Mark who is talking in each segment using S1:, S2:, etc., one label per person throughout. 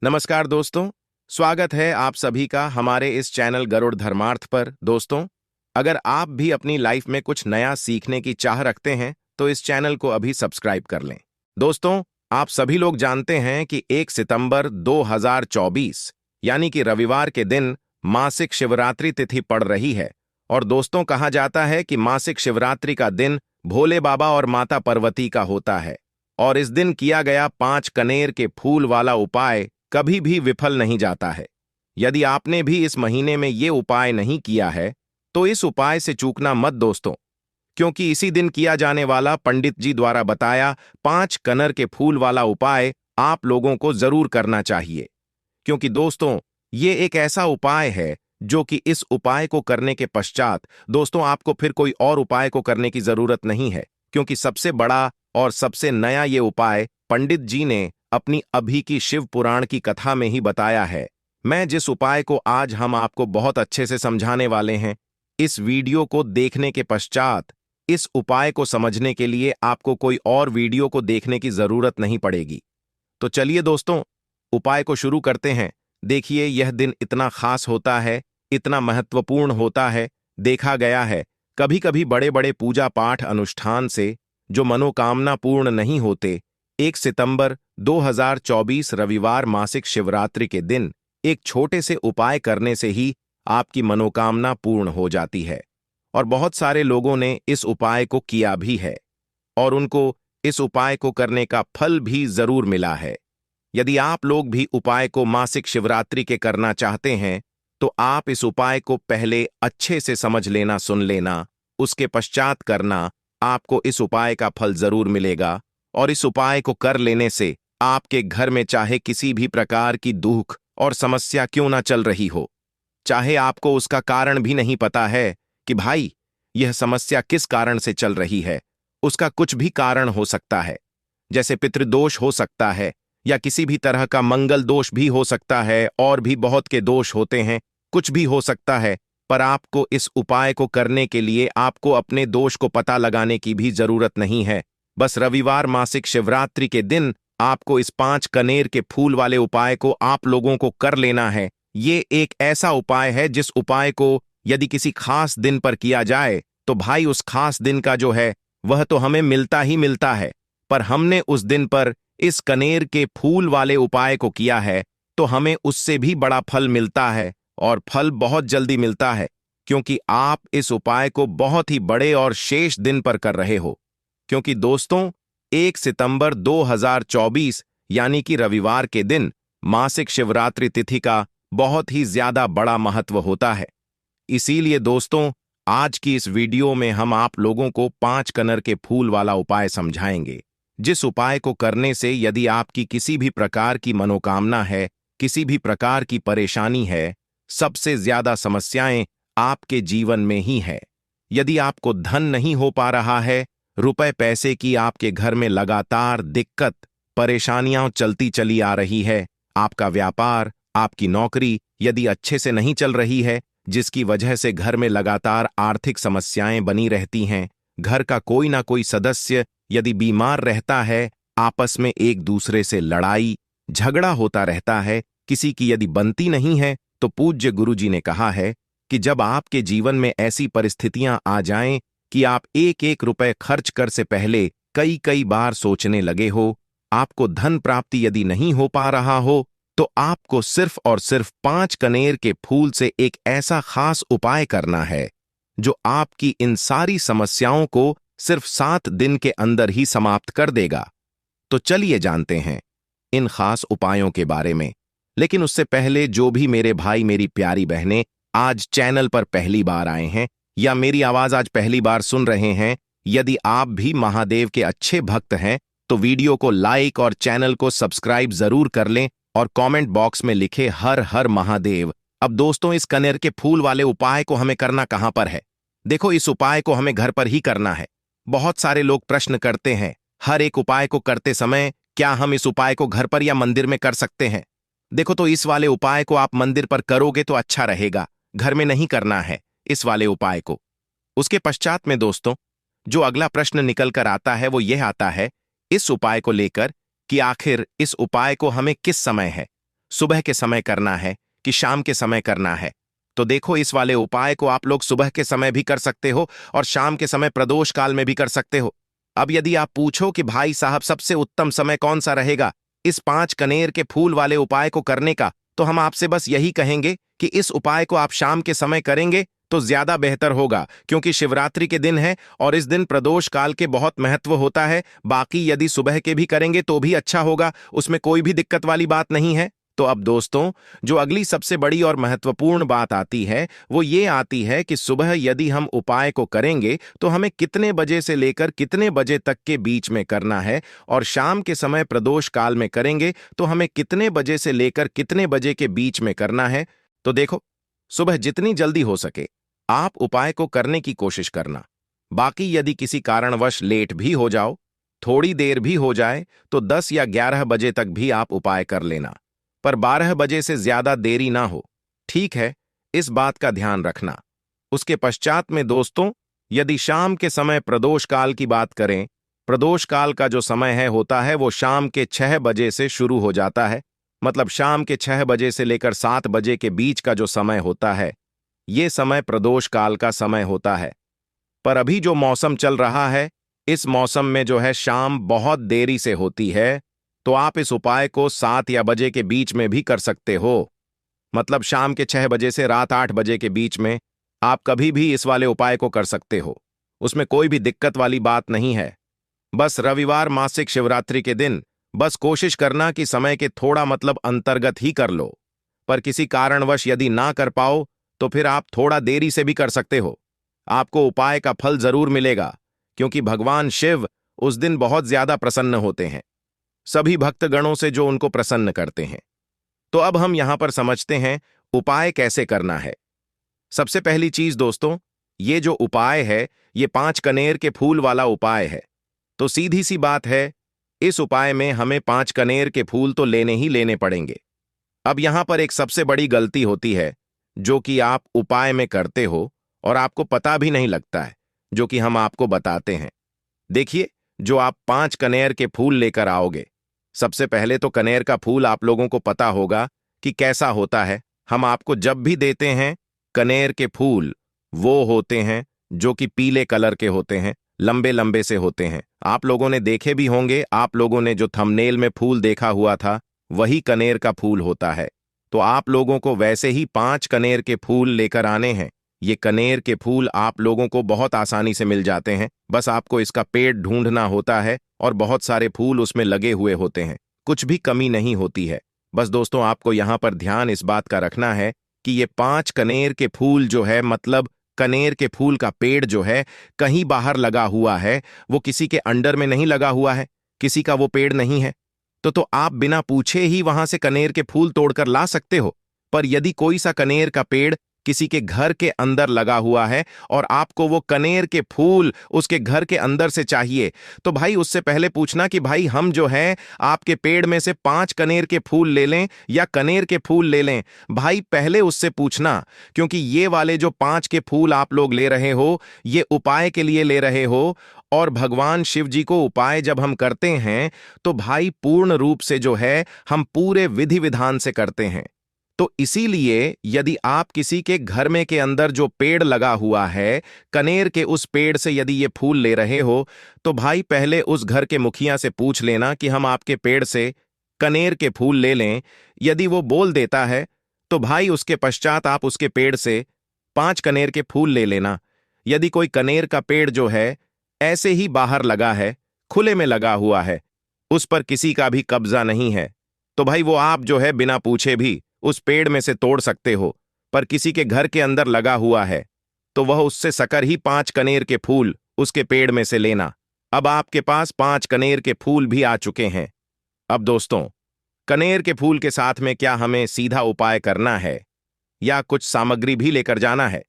S1: नमस्कार दोस्तों। स्वागत है आप सभी का हमारे इस चैनल गरुड़ धर्मार्थ पर। दोस्तों, अगर आप भी अपनी लाइफ में कुछ नया सीखने की चाह रखते हैं तो इस चैनल को अभी सब्सक्राइब कर लें। दोस्तों, आप सभी लोग जानते हैं कि 1 सितंबर 2024 यानी कि रविवार के दिन मासिक शिवरात्रि तिथि पड़ रही है। और दोस्तों, कहा जाता है कि मासिक शिवरात्रि का दिन भोले बाबा और माता पार्वती का होता है और इस दिन किया गया 5 कनेर के फूल वाला उपाय कभी भी विफल नहीं जाता है। यदि आपने भी इस महीने में ये उपाय नहीं किया है तो इस उपाय से चूकना मत दोस्तों, क्योंकि इसी दिन किया जाने वाला पंडित जी द्वारा बताया 5 कनर के फूल वाला उपाय आप लोगों को जरूर करना चाहिए। क्योंकि दोस्तों, ये एक ऐसा उपाय है जो कि इस उपाय को करने के पश्चात दोस्तों आपको फिर कोई और उपाय को करने की जरूरत नहीं है, क्योंकि सबसे बड़ा और सबसे नया ये उपाय पंडित जी ने अपनी अभी की शिव पुराण की कथा में ही बताया है। मैं जिस उपाय को आज हम आपको बहुत अच्छे से समझाने वाले हैं, इस वीडियो को देखने के पश्चात इस उपाय को समझने के लिए आपको कोई और वीडियो को देखने की जरूरत नहीं पड़ेगी। तो चलिए दोस्तों, उपाय को शुरू करते हैं। देखिए, यह दिन इतना खास होता है, इतना महत्वपूर्ण होता है। देखा गया है कभी कभी बड़े बड़े पूजा पाठ अनुष्ठान से जो मनोकामना पूर्ण नहीं होते, 1 सितंबर 2024 रविवार मासिक शिवरात्रि के दिन एक छोटे से उपाय करने से ही आपकी मनोकामना पूर्ण हो जाती है। और बहुत सारे लोगों ने इस उपाय को किया भी है और उनको इस उपाय को करने का फल भी जरूर मिला है। यदि आप लोग भी उपाय को मासिक शिवरात्रि के करना चाहते हैं तो आप इस उपाय को पहले अच्छे से समझ लेना, सुन लेना, उसके पश्चात करना। आपको इस उपाय का फल जरूर मिलेगा और इस उपाय को कर लेने से आपके घर में चाहे किसी भी प्रकार की दुख और समस्या क्यों ना चल रही हो, चाहे आपको उसका कारण भी नहीं पता है कि भाई यह समस्या किस कारण से चल रही है, उसका कुछ भी कारण हो सकता है। जैसे पितृदोष हो सकता है या किसी भी तरह का मंगल दोष भी हो सकता है, और भी बहुत के दोष होते हैं, कुछ भी हो सकता है। पर आपको इस उपाय को करने के लिए आपको अपने दोष को पता लगाने की भी जरूरत नहीं है। बस रविवार मासिक शिवरात्रि के दिन आपको इस 5 कनेर के फूल वाले उपाय को आप लोगों को कर लेना है। ये एक ऐसा उपाय है जिस उपाय को यदि किसी खास दिन पर किया जाए तो भाई उस खास दिन का जो है वह तो हमें मिलता ही मिलता है। पर हमने उस दिन पर इस कनेर के फूल वाले उपाय को किया है तो हमें उससे भी बड़ा फल मिलता है, और फल बहुत जल्दी मिलता है, क्योंकि आप इस उपाय को बहुत ही बड़े और शेष दिन पर कर रहे हो। क्योंकि दोस्तों, 1 सितंबर 2024 यानी कि रविवार के दिन मासिक शिवरात्रि तिथि का बहुत ही ज्यादा बड़ा महत्व होता है। इसीलिए दोस्तों, आज की इस वीडियो में हम आप लोगों को 5 कनर के फूल वाला उपाय समझाएंगे, जिस उपाय को करने से यदि आपकी किसी भी प्रकार की मनोकामना है, किसी भी प्रकार की परेशानी है, सबसे ज्यादा समस्याएं आपके जीवन में ही है। यदि आपको धन नहीं हो पा रहा है, रुपए पैसे की आपके घर में लगातार दिक्कत परेशानियां चलती चली आ रही है, आपका व्यापार, आपकी नौकरी यदि अच्छे से नहीं चल रही है, जिसकी वजह से घर में लगातार आर्थिक समस्याएं बनी रहती हैं, घर का कोई ना कोई सदस्य यदि बीमार रहता है, आपस में एक दूसरे से लड़ाई झगड़ा होता रहता है, किसी की यदि बनती नहीं है, तो पूज्य गुरु जी ने कहा है कि जब आपके जीवन में ऐसी परिस्थितियां आ जाएं कि आप एक एक रुपए खर्च कर से पहले कई कई बार सोचने लगे हो, आपको धन प्राप्ति यदि नहीं हो पा रहा हो, तो आपको सिर्फ और सिर्फ 5 कनेर के फूल से एक ऐसा खास उपाय करना है जो आपकी इन सारी समस्याओं को सिर्फ 7 दिन के अंदर ही समाप्त कर देगा। तो चलिए जानते हैं इन खास उपायों के बारे में। लेकिन उससे पहले जो भी मेरे भाई मेरी प्यारी बहनें आज चैनल पर पहली बार आए हैं या मेरी आवाज आज पहली बार सुन रहे हैं, यदि आप भी महादेव के अच्छे भक्त हैं तो वीडियो को लाइक और चैनल को सब्सक्राइब जरूर कर लें और कमेंट बॉक्स में लिखे हर हर महादेव। अब दोस्तों, इस कनेर के फूल वाले उपाय को हमें करना कहां पर है? देखो, इस उपाय को हमें घर पर ही करना है। बहुत सारे लोग प्रश्न करते हैं हर एक उपाय को करते समय, क्या हम इस उपाय को घर पर या मंदिर में कर सकते हैं? देखो, तो इस वाले उपाय को आप मंदिर पर करोगे तो अच्छा रहेगा, घर में नहीं करना है इस वाले उपाय को। उसके पश्चात में दोस्तों, जो अगला प्रश्न निकल कर आता है वो यह आता है इस उपाय को लेकर कि आखिर इस उपाय को हमें किस समय है सुबह के समय करना है कि शाम के समय करना है। तो देखो, इस वाले उपाय को आप लोग सुबह के समय भी कर सकते हो और शाम के समय प्रदोष काल में भी कर सकते हो। अब यदि आप पूछो कि भाई साहब सबसे उत्तम समय कौन सा रहेगा इस 5 कनेर के फूल वाले उपाय को करने का, तो हम आपसे बस यही कहेंगे कि इस उपाय को आप शाम के समय करेंगे तो ज्यादा बेहतर होगा, क्योंकि शिवरात्रि के दिन है और इस दिन प्रदोष काल के बहुत महत्व होता है। बाकी यदि सुबह के भी करेंगे तो भी अच्छा होगा, उसमें कोई भी दिक्कत वाली बात नहीं है। तो अब दोस्तों, जो अगली सबसे बड़ी और महत्वपूर्ण बात आती है वो ये आती है कि सुबह यदि हम उपाय को करेंगे तो हमें कितने बजे से लेकर कितने बजे तक के बीच में करना है, और शाम के समय प्रदोष काल में करेंगे तो हमें कितने बजे से लेकर कितने बजे के बीच में करना है। तो देखो, सुबह जितनी जल्दी हो सके आप उपाय को करने की कोशिश करना। बाकी यदि किसी कारणवश लेट भी हो जाओ, थोड़ी देर भी हो जाए, तो 10 या 11 बजे तक भी आप उपाय कर लेना, पर 12 बजे से ज्यादा देरी ना हो। ठीक है, इस बात का ध्यान रखना। उसके पश्चात में दोस्तों, यदि शाम के समय प्रदोष काल की बात करें, प्रदोष काल का जो समय है होता है वो शाम के 6 बजे से शुरू हो जाता है। मतलब शाम के 6 बजे से लेकर 7 बजे के बीच का जो समय होता है, ये समय प्रदोष काल का समय होता है। पर अभी जो मौसम चल रहा है, इस मौसम में जो है शाम बहुत देरी से होती है, तो आप इस उपाय को 7 या बजे के बीच में भी कर सकते हो। मतलब शाम के 6 बजे से रात 8 बजे के बीच में आप कभी भी इस वाले उपाय को कर सकते हो, उसमें कोई भी दिक्कत वाली बात नहीं है। बस रविवार मासिक शिवरात्रि के दिन बस कोशिश करना कि समय के थोड़ा मतलब अंतर्गत ही कर लो। पर किसी कारणवश यदि ना कर पाओ तो फिर आप थोड़ा देरी से भी कर सकते हो। आपको उपाय का फल जरूर मिलेगा, क्योंकि भगवान शिव उस दिन बहुत ज्यादा प्रसन्न होते हैं सभी भक्तगणों से जो उनको प्रसन्न करते हैं। तो अब हम यहां पर समझते हैं उपाय कैसे करना है। सबसे पहली चीज दोस्तों, ये जो उपाय है ये 5 कनेर के फूल वाला उपाय है। तो सीधी सी बात है, इस उपाय में हमें 5 कनेर के फूल तो लेने ही लेने पड़ेंगे। अब यहां पर एक सबसे बड़ी गलती होती है जो कि आप उपाय में करते हो और आपको पता भी नहीं लगता है, जो कि हम आपको बताते हैं। देखिए, जो आप 5 कनेर के फूल लेकर आओगे, सबसे पहले तो कनेर का फूल आप लोगों को पता होगा कि कैसा होता है। हम आपको जब भी देते हैं कनेर के फूल, वो होते हैं जो कि पीले कलर के होते हैं, लंबे लंबे से होते हैं। आप लोगों ने देखे भी होंगे, आप लोगों ने जो थंबनेल में फूल देखा हुआ था वही कनेर का फूल होता है। तो आप लोगों को वैसे ही 5 कनेर के फूल लेकर आने हैं। ये कनेर के फूल आप लोगों को बहुत आसानी से मिल जाते हैं, बस आपको इसका पेड़ ढूंढना होता है और बहुत सारे फूल उसमें लगे हुए होते हैं, कुछ भी कमी नहीं होती है। बस दोस्तों, आपको यहां पर ध्यान इस बात का रखना है कि ये 5 कनेर के फूल जो है, मतलब कनेर के फूल का पेड़ जो है कहीं बाहर लगा हुआ है, वो किसी के अंडर में नहीं लगा हुआ है, किसी का वो पेड़ नहीं है। तो आप बिना पूछे ही वहां से कनेर के फूल तोड़कर ला सकते हो। पर यदि कोई सा कनेर का पेड़ किसी के घर के अंदर लगा हुआ है और आपको वो कनेर के फूल उसके घर के अंदर से चाहिए, तो भाई उससे पहले पूछना कि भाई हम जो है आपके पेड़ में से 5 कनेर के फूल ले लें या कनेर के फूल ले लें। भाई पहले उससे पूछना, क्योंकि ये वाले जो 5 के फूल आप लोग ले रहे हो ये उपाय के लिए ले रहे हो, और भगवान शिव जी को उपाय जब हम करते हैं तो भाई पूर्ण रूप से जो है हम पूरे विधि विधान से करते हैं। तो इसीलिए यदि आप किसी के घर में के अंदर जो पेड़ लगा हुआ है, कनेर के उस पेड़ से यदि ये फूल ले रहे हो, तो भाई पहले उस घर के मुखिया से पूछ लेना कि हम आपके पेड़ से कनेर के फूल ले लें। यदि वो बोल देता है तो भाई उसके पश्चात आप उसके पेड़ से 5 कनेर के फूल ले लेना। यदि कोई कनेर का पेड़ जो है ऐसे ही बाहर लगा है, खुले में लगा हुआ है, उस पर किसी का भी कब्जा नहीं है, तो भाई वो आप जो है बिना पूछे भी उस पेड़ में से तोड़ सकते हो। पर किसी के घर के अंदर लगा हुआ है तो वह उससे सकर ही 5 कनेर के फूल उसके पेड़ में से लेना। अब आपके पास 5 कनेर के फूल भी आ चुके हैं। अब दोस्तों, कनेर के फूल के साथ में क्या हमें सीधा उपाय करना है या कुछ सामग्री भी लेकर जाना है?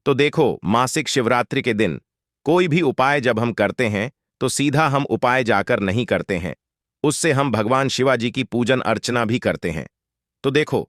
S1: तो देखो, मासिक शिवरात्रि के दिन कोई भी उपाय जब हम करते हैं तो सीधा हम उपाय जाकर नहीं करते हैं, उससे हम भगवान शिवाजी की पूजन अर्चना भी करते हैं। तो देखो,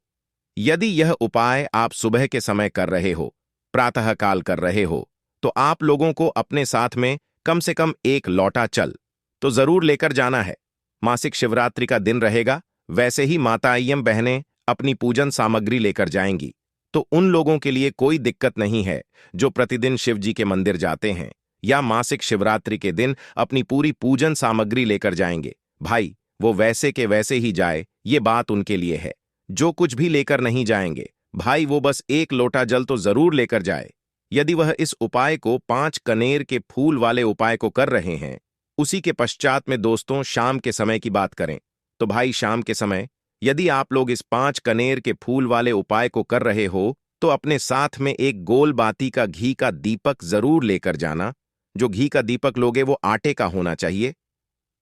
S1: यदि यह उपाय आप सुबह के समय कर रहे हो, प्रातःकाल कर रहे हो, तो आप लोगों को अपने साथ में कम से कम 1 लौटा चल तो जरूर लेकर जाना है। मासिक शिवरात्रि का दिन रहेगा, वैसे ही माताएं बहनें अपनी पूजन सामग्री लेकर जाएंगी तो उन लोगों के लिए कोई दिक्कत नहीं है जो प्रतिदिन शिव जी के मंदिर जाते हैं या मासिक शिवरात्रि के दिन अपनी पूरी पूजन सामग्री लेकर जाएंगे। भाई वो वैसे के वैसे ही जाए, ये बात उनके लिए है। जो कुछ भी लेकर नहीं जाएंगे भाई वो बस एक लोटा जल तो जरूर लेकर जाए। यदि वह इस उपाय को 5 कनेर के फूल वाले उपाय को कर रहे हैं, उसी के पश्चात में दोस्तों शाम के समय की बात करें तो भाई शाम के समय यदि आप लोग इस 5 कनेर के फूल वाले उपाय को कर रहे हो तो अपने साथ में एक गोल बाती का घी का दीपक जरूर लेकर जाना। जो घी का दीपक लोगे वो आटे का होना चाहिए।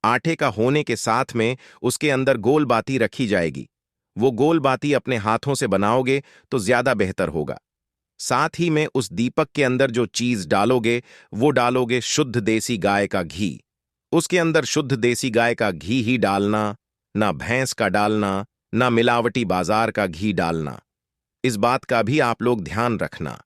S1: आटे का होने के साथ में उसके अंदर गोल बाती रखी जाएगी। वो गोल बाती अपने हाथों से बनाओगे तो ज्यादा बेहतर होगा। साथ ही में उस दीपक के अंदर जो चीज डालोगे वो डालोगे शुद्ध देसी गाय का घी। उसके अंदर शुद्ध देसी गाय का घी ही डालना, ना भैंस का डालना, ना मिलावटी बाजार का घी डालना। इस बात का भी आप लोग ध्यान रखना।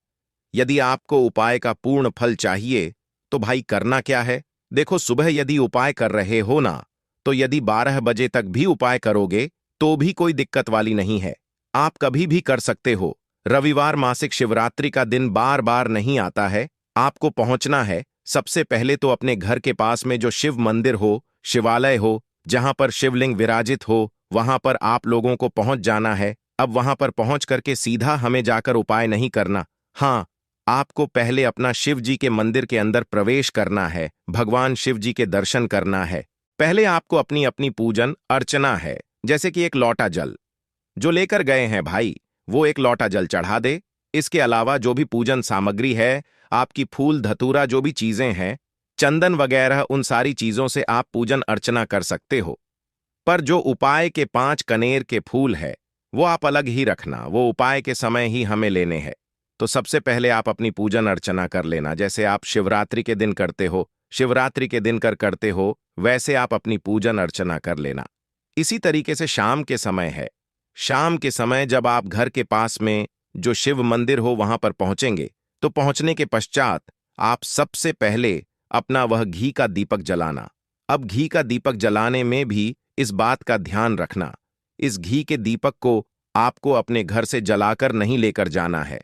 S1: यदि आपको उपाय का पूर्ण फल चाहिए तो भाई करना क्या है, देखो सुबह यदि उपाय कर रहे हो ना तो यदि 12 बजे तक भी उपाय करोगे तो भी कोई दिक्कत वाली नहीं है। आप कभी भी कर सकते हो। रविवार मासिक शिवरात्रि का दिन बार बार नहीं आता है। आपको पहुंचना है सबसे पहले तो अपने घर के पास में जो शिव मंदिर हो, शिवालय हो, जहां पर शिवलिंग विराजित हो, वहां पर आप लोगों को पहुंच जाना है। अब वहां पर पहुंच करके सीधा हमें जाकर उपाय नहीं करना। हाँ, आपको पहले अपना शिव जी के मंदिर के अंदर प्रवेश करना है, भगवान शिव जी के दर्शन करना है। पहले आपको अपनी अपनी पूजन अर्चना है, जैसे कि एक लोटा जल जो लेकर गए हैं भाई वो एक लोटा जल चढ़ा दे। इसके अलावा जो भी पूजन सामग्री है, आपकी फूल धतूरा जो भी चीजें हैं, चंदन वगैरह, उन सारी चीजों से आप पूजन अर्चना कर सकते हो। पर जो उपाय के 5 कनेर के फूल है वो आप अलग ही रखना, वो उपाय के समय ही हमें लेने हैं। तो सबसे पहले आप अपनी पूजन अर्चना कर लेना, जैसे आप शिवरात्रि के दिन करते हो, शिवरात्रि के दिन करते हो, वैसे आप अपनी पूजन अर्चना कर लेना। इसी तरीके से शाम के समय है, शाम के समय जब आप घर के पास में जो शिव मंदिर हो वहां पर पहुंचेंगे तो पहुंचने के पश्चात आप सबसे पहले अपना वह घी का दीपक जलाना। अब घी का दीपक जलाने में भी इस बात का ध्यान रखना, इस घी के दीपक को आपको अपने घर से जलाकर नहीं लेकर जाना है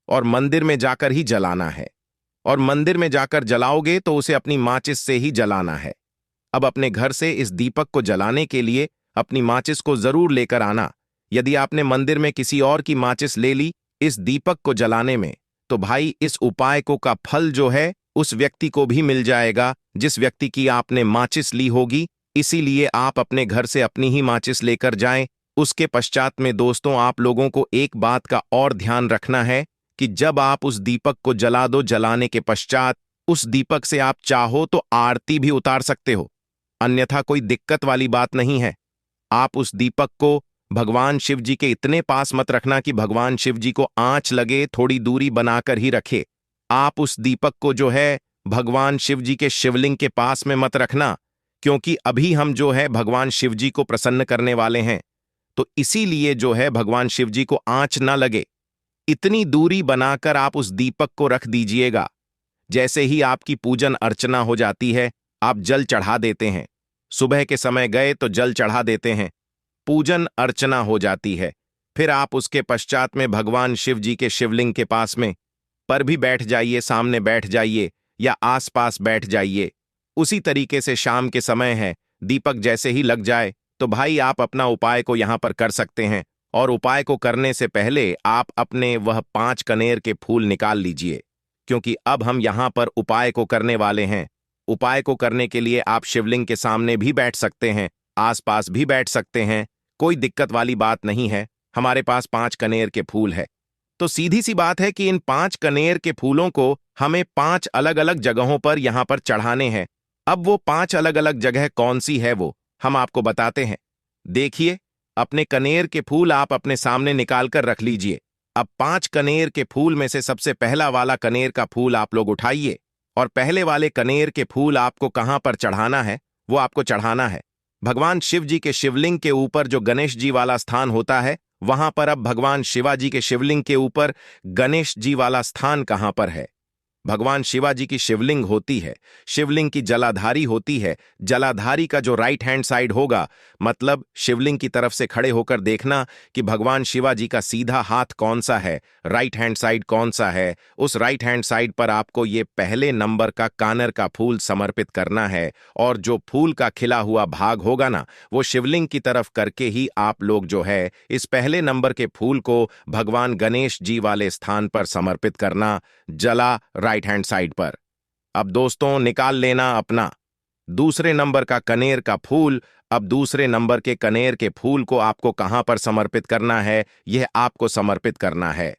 S1: और मंदिर में जाकर ही जलाना है। और मंदिर में जाकर जलाओगे तो उसे अपनी माचिस से ही जलाना है। अब अपने घर से इस दीपक को जलाने के लिए अपनी माचिस को जरूर लेकर आना। यदि आपने मंदिर में किसी और की माचिस ले ली इस दीपक को जलाने में तो भाई इस उपाय को का फल जो है उस व्यक्ति को भी मिल जाएगा जिस व्यक्ति की आपने माचिस ली होगी। इसीलिए आप अपने घर से अपनी ही माचिस लेकर जाएं। उसके पश्चात में दोस्तों आप लोगों को एक बात का और ध्यान रखना है कि जब आप उस दीपक को जला दो, जलाने के पश्चात उस दीपक से आप चाहो तो आरती भी उतार सकते हो, अन्यथा कोई दिक्कत वाली बात नहीं है। आप उस दीपक को भगवान शिव जी के इतने पास मत रखना कि भगवान शिव जी को आंच लगे, थोड़ी दूरी बनाकर ही रखे। आप उस दीपक को जो है भगवान शिव जी के शिवलिंग के पास में मत रखना, क्योंकि अभी हम जो है भगवान शिव जी को प्रसन्न करने वाले हैं, तो इसीलिए जो है भगवान शिव जी को आंच ना लगे, इतनी दूरी बनाकर आप उस दीपक को रख दीजिएगा। जैसे ही आपकी पूजन अर्चना हो जाती है आप जल चढ़ा देते हैं। सुबह के समय गए तो जल चढ़ा देते हैं, पूजन अर्चना हो जाती है। फिर आप उसके पश्चात में भगवान शिव जी के शिवलिंग के पास में पर भी बैठ जाइए, सामने बैठ जाइए या आसपास बैठ जाइए। उसी तरीके से शाम के समय है, दीपक जैसे ही लग जाए तो भाई आप अपना उपाय को यहां पर कर सकते हैं। और उपाय को करने से पहले आप अपने वह 5 कनेर के फूल निकाल लीजिए, क्योंकि अब हम यहां पर उपाय को करने वाले हैं। उपाय को करने के लिए आप शिवलिंग के सामने भी बैठ सकते हैं, आसपास भी बैठ सकते हैं, कोई दिक्कत वाली बात नहीं है। हमारे पास 5 कनेर के फूल है, तो सीधी सी बात है कि इन 5 कनेर के फूलों को हमें 5 अलग अलग जगहों पर यहां पर चढ़ाने हैं। अब वो 5 अलग अलग जगह कौन सी है वो हम आपको बताते हैं। देखिए, अपने कनेर के फूल आप अपने सामने निकाल कर रख लीजिए। अब 5 कनेर के फूल में से सबसे पहला वाला कनेर का फूल आप लोग उठाइए और पहले वाले कनेर के फूल आपको कहां पर चढ़ाना है वो आपको चढ़ाना है भगवान शिव जी के शिवलिंग के ऊपर। जो गणेश जी वाला स्थान होता है वहां पर अब भगवान शिवाजी के शिवलिंग के ऊपर गणेश जी वाला स्थान कहां पर है भगवान शिवाजी की शिवलिंग होती है, शिवलिंग की जलाधारी होती है। जलाधारी का जो राइट हैंड साइड होगा, मतलब शिवलिंग की तरफ से खड़े होकर देखना कि भगवान शिवाजी का सीधा हाथ कौन सा है, राइट हैंड साइड कौन सा है। उस राइट हैंड साइड पर आपको ये पहले नंबर का कानर का फूल समर्पित करना है, और जो फूल का खिला हुआ भाग होगा ना, वो शिवलिंग की तरफ करके ही आप लोग जो है इस पहले नंबर के फूल को भगवान गणेश जी वाले स्थान पर समर्पित करना, जला राइट हैंड साइड पर। अब दोस्तों निकाल लेना अपना दूसरे नंबर का कनेर का फूल। अब दूसरे नंबर के कनेर के फूल को आपको कहां पर समर्पित करना है, यह आपको समर्पित करना है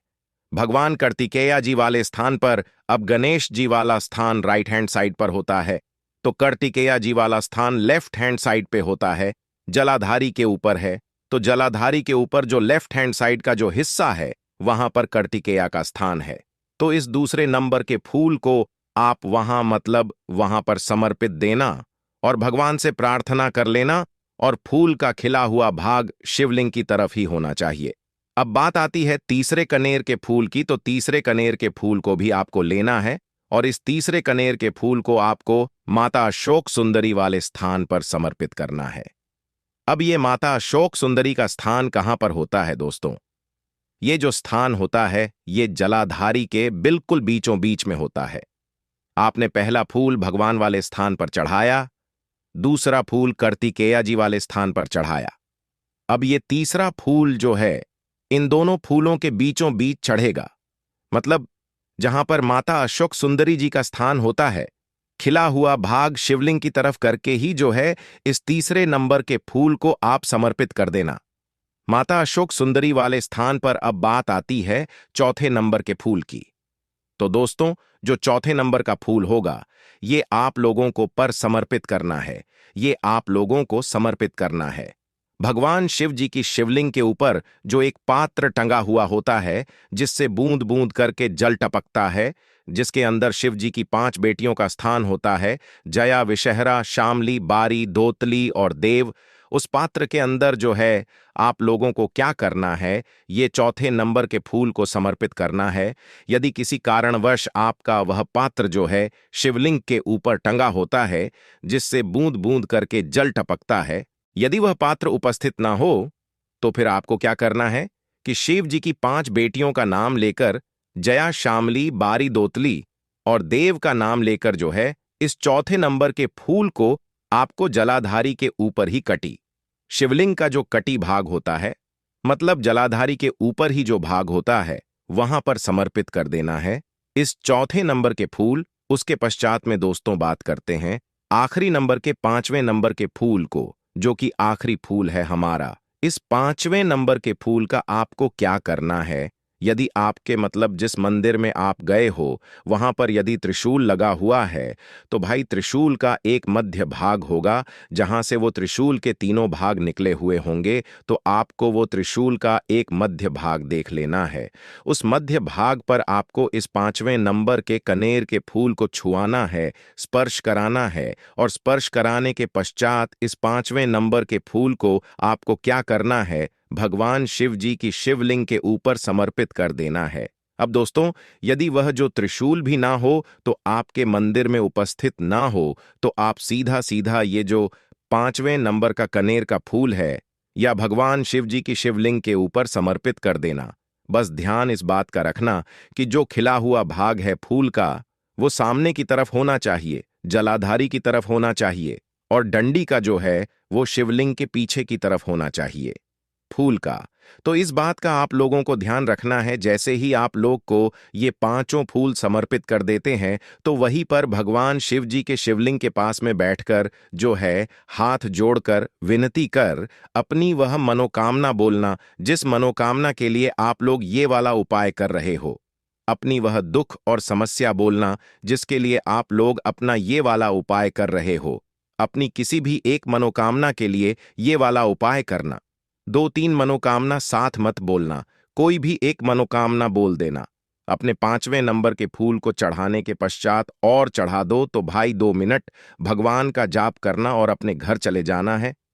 S1: भगवान कार्तिकेया जी वाले स्थान पर। अब गणेश जी वाला स्थान राइट हैंड साइड पर होता है, तो कार्तिकेया जी वाला स्थान लेफ्ट हैंड साइड पे होता है, जलाधारी के ऊपर है। तो जलाधारी के ऊपर जो लेफ्ट हैंड साइड का जो हिस्सा है, वहां पर कार्तिकेया का स्थान है। तो इस दूसरे नंबर के फूल को आप वहां मतलब वहां पर समर्पित देना और भगवान से प्रार्थना कर लेना, और फूल का खिला हुआ भाग शिवलिंग की तरफ ही होना चाहिए। अब बात आती है तीसरे कनेर के फूल की। तो तीसरे कनेर के फूल को भी आपको लेना है, और इस तीसरे कनेर के फूल को आपको माता अशोक सुंदरी वाले स्थान पर समर्पित करना है। अब ये माता अशोक सुंदरी का स्थान कहां पर होता है दोस्तों? ये जो स्थान होता है, ये जलाधारी के बिल्कुल बीचों बीच में होता है। आपने पहला फूल भगवान वाले स्थान पर चढ़ाया, दूसरा फूल कार्तिकेया जी वाले स्थान पर चढ़ाया। अब ये तीसरा फूल जो है इन दोनों फूलों के बीचों बीच चढ़ेगा, मतलब जहां पर माता अशोक सुंदरी जी का स्थान होता है, खिला हुआ भाग शिवलिंग की तरफ करके ही जो है इस तीसरे नंबर के फूल को आप समर्पित कर देना माता अशोक सुंदरी वाले स्थान पर। अब बात आती है चौथे नंबर के फूल की। तो दोस्तों जो चौथे नंबर का फूल होगा, ये आप लोगों को पर समर्पित करना है, ये आप लोगों को समर्पित करना है भगवान शिव जी की शिवलिंग के ऊपर जो एक पात्र टंगा हुआ होता है, जिससे बूंद बूंद करके जल टपकता है, जिसके अंदर शिव जी की 5 बेटियों का स्थान होता है, जया, विषहरा, शामली, बारी, दोतली और देव। उस पात्र के अंदर जो है आप लोगों को क्या करना है, ये चौथे नंबर के फूल को समर्पित करना है। यदि किसी कारणवश आपका वह पात्र जो है शिवलिंग के ऊपर टंगा होता है, जिससे बूंद बूंद करके जल टपकता है, यदि वह पात्र उपस्थित ना हो, तो फिर आपको क्या करना है कि शिव जी की 5 बेटियों का नाम लेकर, जया, शामली, बारी, दोतली और देव का नाम लेकर जो है इस चौथे नंबर के फूल को आपको जलाधारी के ऊपर ही कटी शिवलिंग का जो कटी भाग होता है, मतलब जलाधारी के ऊपर ही जो भाग होता है, वहां पर समर्पित कर देना है इस चौथे नंबर के फूल। उसके पश्चात में दोस्तों बात करते हैं आखिरी नंबर के 5वें नंबर के फूल को, जो कि आखिरी फूल है हमारा। इस 5वें नंबर के फूल का आपको क्या करना है, यदि आपके मतलब जिस मंदिर में आप गए हो वहां पर यदि त्रिशूल लगा हुआ है, तो भाई त्रिशूल का एक मध्य भाग होगा, जहां से वो त्रिशूल के तीनों भाग निकले हुए होंगे। तो आपको वो त्रिशूल का एक मध्य भाग देख लेना है। उस मध्य भाग पर आपको इस 5वें नंबर के कनेर के फूल को छुआना है, स्पर्श कराना है, और स्पर्श कराने के पश्चात इस 5वें नंबर के फूल को आपको क्या करना है, भगवान शिव जी की शिवलिंग के ऊपर समर्पित कर देना है। अब दोस्तों यदि वह जो त्रिशूल भी ना हो, तो आपके मंदिर में उपस्थित ना हो, तो आप सीधा सीधा ये जो 5वें नंबर का कनेर का फूल है या भगवान शिव जी की शिवलिंग के ऊपर समर्पित कर देना। बस ध्यान इस बात का रखना कि जो खिला हुआ भाग है फूल का, वो सामने की तरफ होना चाहिए, जलाधारी की तरफ होना चाहिए, और डंडी का जो है वो शिवलिंग के पीछे की तरफ होना चाहिए फूल का। तो इस बात का आप लोगों को ध्यान रखना है। जैसे ही आप लोग को ये 5 फूल समर्पित कर देते हैं, तो वहीं पर भगवान शिव जी के शिवलिंग के पास में बैठकर जो है हाथ जोड़कर विनती कर अपनी वह मनोकामना बोलना, जिस मनोकामना के लिए आप लोग ये वाला उपाय कर रहे हो। अपनी वह दुख और समस्या बोलना जिसके लिए आप लोग अपना ये वाला उपाय कर रहे हो। अपनी किसी भी एक मनोकामना के लिए ये वाला उपाय करना। 2-3 मनोकामना साथ मत बोलना, कोई भी एक मनोकामना बोल देना। अपने 5वें नंबर के फूल को चढ़ाने के पश्चात और चढ़ा दो तो भाई 2 मिनट भगवान का जाप करना और अपने घर चले जाना है।